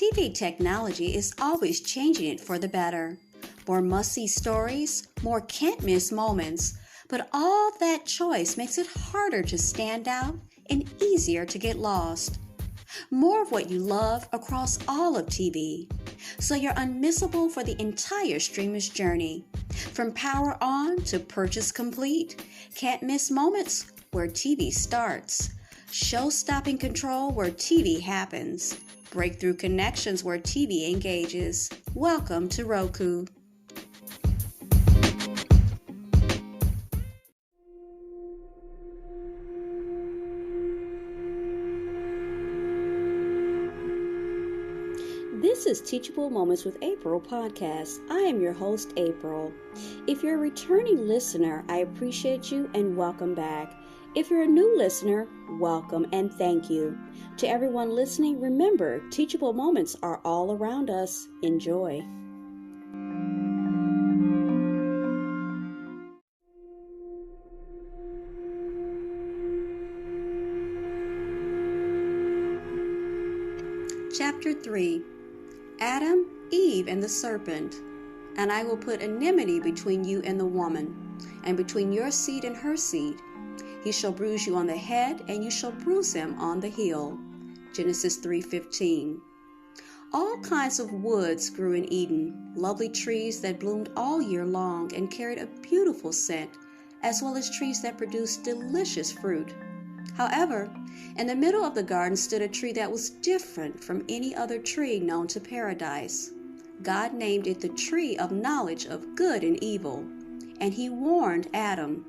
TV technology is always changing it for the better. More must-see stories, more can't-miss moments, but all that choice makes it harder to stand out and easier to get lost. More of what you love across all of TV, so you're unmissable for the entire streamer's journey. From power on to purchase complete, can't miss moments where TV starts, show-stopping control where TV happens, breakthrough connections where TV engages. Welcome to Roku. This is Teachable Moments with April podcast. I am your host, April. If you're a returning listener, I appreciate you and welcome back. If you're a new listener, welcome and thank you. To everyone listening, remember, teachable moments are all around us. Enjoy. Chapter 3. Adam, Eve, and the serpent. And I will put enmity between you and the woman, and between your seed and her seed. He shall bruise you on the head, and you shall bruise him on the heel. Genesis 3:15. All kinds of woods grew in Eden, lovely trees that bloomed all year long and carried a beautiful scent, as well as trees that produced delicious fruit. However, in the middle of the garden stood a tree that was different from any other tree known to paradise. God named it the tree of knowledge of good and evil, and he warned Adam,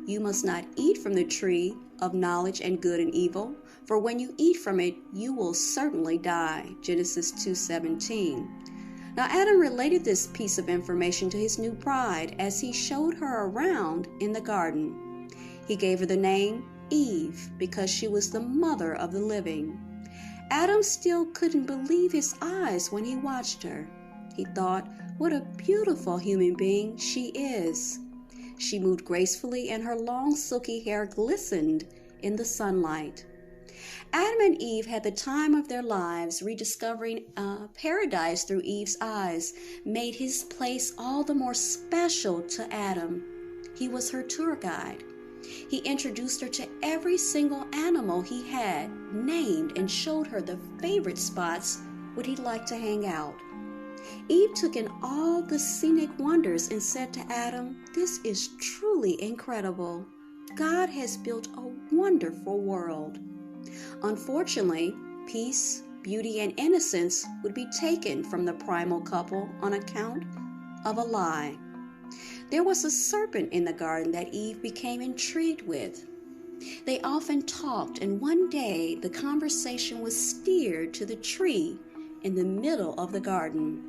"You must not eat from the tree of knowledge and good and evil, for when you eat from it, you will certainly die." Genesis 2:17. Now Adam related this piece of information to his new bride as he showed her around in the garden. He gave her the name Eve because she was the mother of the living. Adam still couldn't believe his eyes when he watched her. He thought, what a beautiful human being she is. She moved gracefully and her long silky hair glistened in the sunlight. Adam and Eve had the time of their lives. Rediscovering paradise through Eve's eyes made his place all the more special to Adam. He was her tour guide. He introduced her to every single animal he had named and showed her the favorite spots where he'd like to hang out. Eve took in all the scenic wonders and said to Adam, "This is truly incredible. God has built a wonderful world." Unfortunately, peace, beauty, and innocence would be taken from the primal couple on account of a lie. There was a serpent in the garden that Eve became intrigued with. They often talked, and one day the conversation was steered to the tree in the middle of the garden.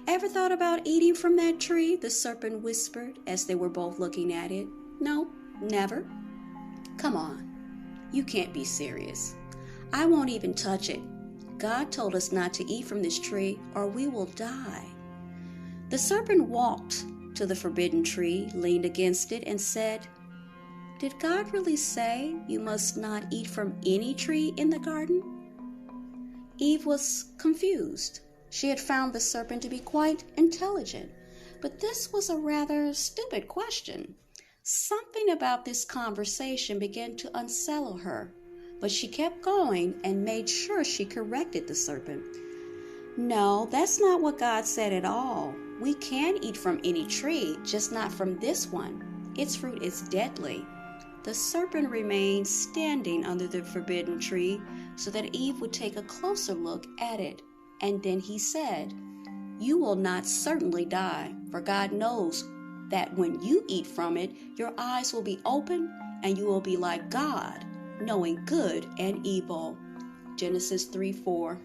"Ever thought about eating from that tree?" the serpent whispered as they were both looking at it. "No, never." "Come on, you can't be serious. I won't even touch it. God told us not to eat from this tree or we will die." The serpent walked to the forbidden tree, leaned against it, and said, "Did God really say you must not eat from any tree in the garden?" Eve was confused. She had found the serpent to be quite intelligent, but this was a rather stupid question. Something about this conversation began to unsettle her, but she kept going and made sure she corrected the serpent. "No, that's not what God said at all. We can eat from any tree, just not from this one. Its fruit is deadly." The serpent remained standing under the forbidden tree so that Eve would take a closer look at it. And then he said, "You will not certainly die, for God knows that when you eat from it, your eyes will be open and you will be like God, knowing good and evil." Genesis 3:4.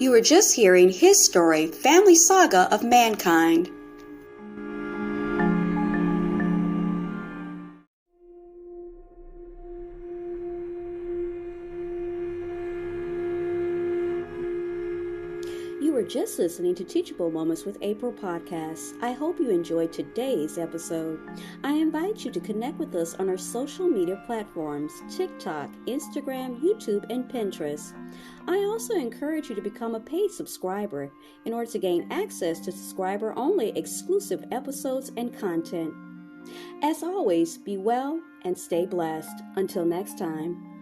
You were just hearing his story, Family Saga of Mankind. were just listening to Teachable Moments with April podcast. I hope you enjoyed today's episode. I invite you to connect with us on our social media platforms, TikTok, Instagram, YouTube, and Pinterest. I also encourage you to become a paid subscriber in order to gain access to subscriber-only exclusive episodes and content. As always, be well and stay blessed. Until next time.